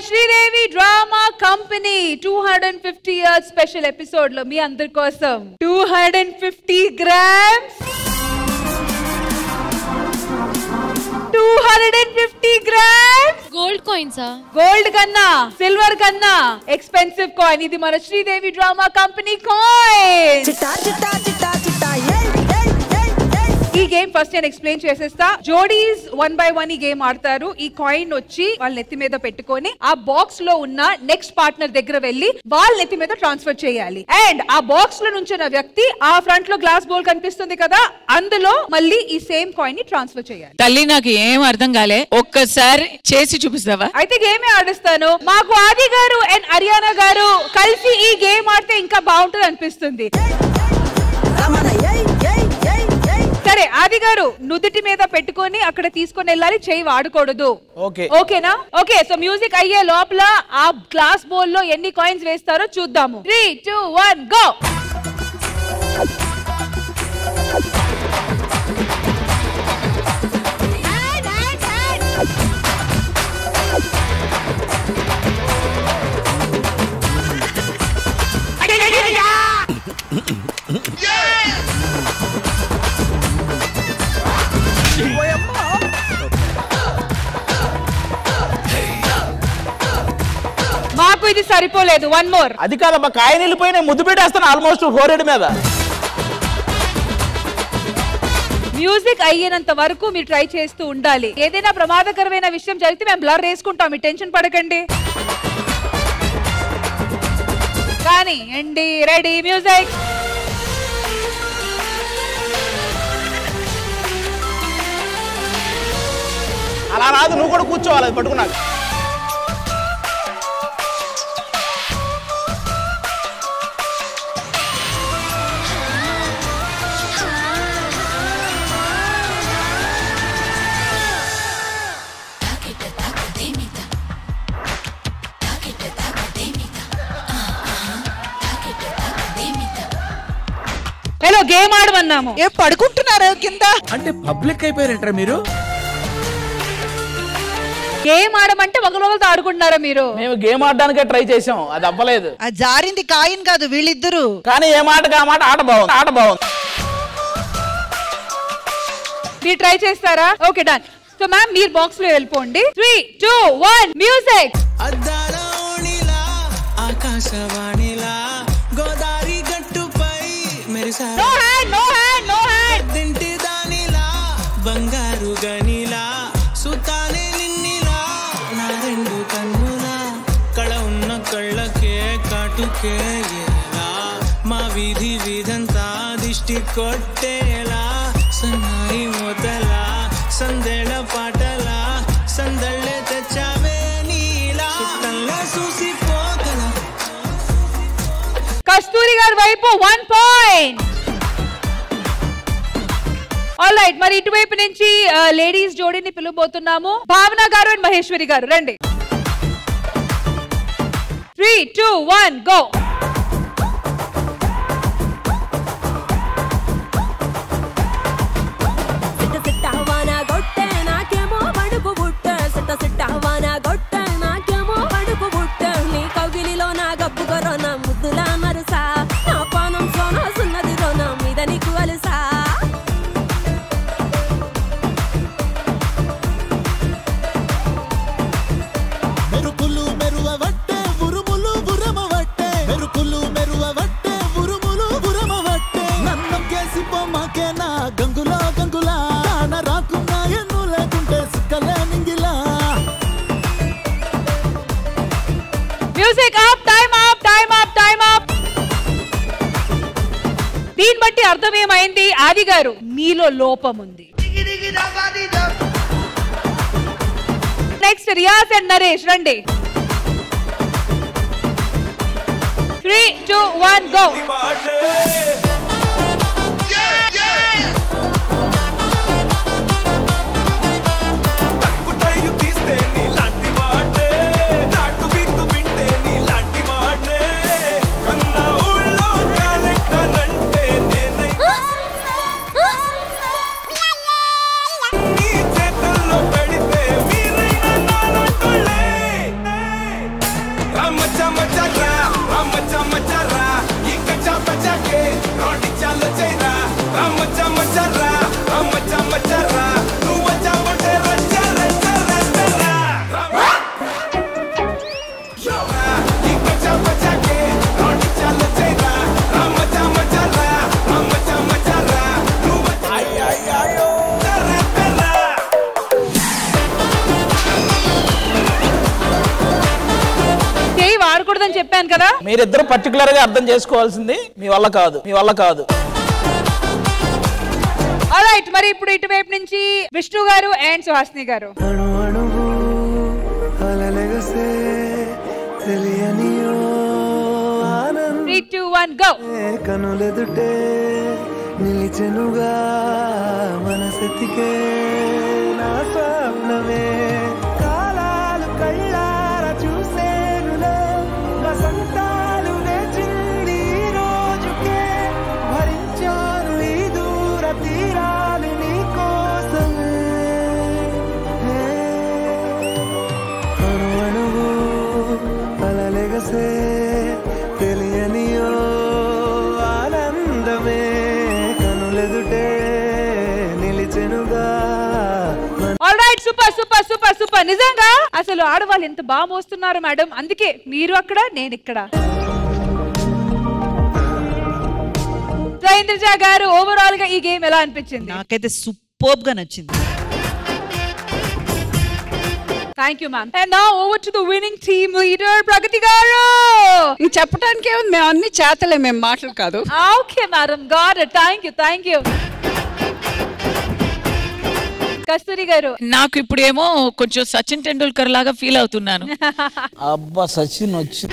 Sridevi drama company 250 years special episode లో మీ అందరి కోసం 250 grams 250 grams gold coins gold కన్నా సిల్వర్ కన్నా ఎక్స్పెన్సివ్ కాయిన్ ఇది మన శ్రీదేవి డ్రామా కంపెనీ కాయిన్ ఈ గేమ్ ఫస్ట్ నేను ఎక్స్ప్లెయిన్ చేసేస్తా జోడీస్ 1 by 1 ఈ గేమ్ ఆడతారు ఈ కాయిన్ వచ్చి వాళ్ళ నెత్తి మీద పెట్టుకొని ఆ బాక్స్ లో ఉన్న నెక్స్ట్ పార్ట్నర్ దగ్గర వెళ్ళి వాళ్ళ నెత్తి మీద ట్రాన్స్ఫర్ చేయాలి అండ్ ఆ బాక్స్ లో నుంచిన వ్యక్తి ఆ ఫ్రంట్ లో గ్లాస్ బౌల్ కనిపిస్తుంది కదా అందులో మళ్ళీ ఈ సేమ్ కాయిన్ ని ట్రాన్స్ఫర్ చేయాలి తల్లి నాకు ఏం అర్థం కాలే ఒక్కసారి చేసి చూపిస్తావా అయితే గేమే ఆడిస్తాను మాకు ఆది గారు అండ్ అరియానా గారు కలిసి ఈ గేమ్ ఆడితే ఇంకా బాగుంటుంది అనిపిస్తుంది సరే ఆది గారు నుదుటి మీద పెట్టుకొని అక్కడ తీసుకొని వెళ్ళాలి చేయి వాడకూడదు ఓకేనా ఓకే సో మ్యూజిక్ అయ్యే లోపల ఆ గ్లాస్ బౌల్ లో ఎన్ని కాయిన్స్ వేస్తారో చూద్దాము 3 2 1 గో మాకు ఇది సరిపోలేదు వన్ మోర్ అది కాదమ్మా కాయని వెళ్ళిపోయిన ముద్దు పెట్టేస్తాను ఆల్మోస్ట్ 4 మీద మ్యూజిక్ అయ్యేంత వరకు మీరు ట్రై చేస్తూ ఉండాలి ఏదైనా ప్రమాదకరమైన విషయం జరిగితే మేము బ్లర్ వేసుకుంటాం మీరు టెన్షన్ పడకండి కానీ అండి రెడీ మ్యూజిక్ అలా రాదు నువ్వు కూడా కూర్చోవాలి అది పట్టుకున్నాక హలో గేమ్ ఆడమన్నాము ఏ పడుకుంటున్నారు కింద అంటే పబ్లిక్ అయిపోయారంటారా మీరు గేమ్ ఆడమంటే ఒకరితో ఆడుకుంటున్నారా మీరు మేము గేమ్ ఆడడానికే ట్రై చేసాం అది అవ్వలేదు ఆ జారింది కాయిన్ కాదు వీళ్ళిద్దరు కానీ ఏ మాటకి ఆ మాట ఆట బాగుంది మీరు ట్రై చేస్తారా ఓకే డన్ సో మ్యామ్ మీరు బాక్స్ లో వెళ్ళిపోండి 3 2 1 మ్యూజిక్ ఆకాశవాణిలా గోదారి గట్టుపై మెరిసా నో హ్యాండ్ తింటి దానిలా బంగారు గనిలా సుతానే నిన్నిలా నా రెండు కన్నులా కళ ఉన్న కళ్ళకే కాటుకే ఎలా మా వీధంతా దిష్టి కొట్టేలా సన్నాయి మొదలా సందెళ పాటలా సందళ్ళే తెచ్చావే నీలా చుట్టల్లా చూసిపోగల కస్తూరి గారి వైపు 1 పాయింట్ ఆల్రైట్ మరి ఇటువైపు నుంచి లేడీస్ జోడీని పిలవబోతున్నాము భావన గారు అండ్ మహేశ్వరి గారు రండి 3 2 1 గో దీని బట్టి అర్థమేమైంది ఆది గారు మీలో లోపం ఉంది నెక్స్ట్ రియాజ్ అండ్ నరేష్ రండి 3 2 1 గో చెప్పాను కదా. మీరిద్దరు పర్టికులర్ గా అర్థం చేసుకోవాల్సింది మీ వల్ల కాదు. ఆల్రైట్, మరి ఇప్పుడు ఇటువైపు నుంచి విష్ణు గారు అండ్ సుహాసిని గారు. 3, 2, 1 go. కనులెదుటే నిలిచెనుగా మనసెతికే నా స్వప్నమే కాలాలు కళ్ళార చూసేనులే వసంతాలు వేచింది రోజుకే భరించాను ఈ దూర తీరాలు నీ కోసమే అణువణువు అలలెగసే తెలియనియో ఆనందమే కనులెదుటే నిలిచెనుగా. Alright, super. నిజంగా అసలు ఆడవాళ్ళు ఎంత బాగా మోస్తున్నారు మేడం. అందుకే మీరు అక్కడ, నేను ఇక్కడ. ఇంద్రజ గారు, ఓవరాల్ గా ఈ గేమ్ ఎలా అనిపించింది? నాకైతే సూపర్బ్ గా నచ్చింది. Thank you ma'am. And now over to the winning team leader Pragati garu. చెప్పడానికి ఏముంది, మేము అన్ని చేతలే, మేము మాటలు కాదు. Okay madam, got it. Thank you. Kasturi garu. నాకు ఇప్పుడేమో కొంచెం సచిన్ టెండూల్కర్ లాగా ఫీల్ అవుతున్నాను. అబ్బా సచిన్ వచ్చి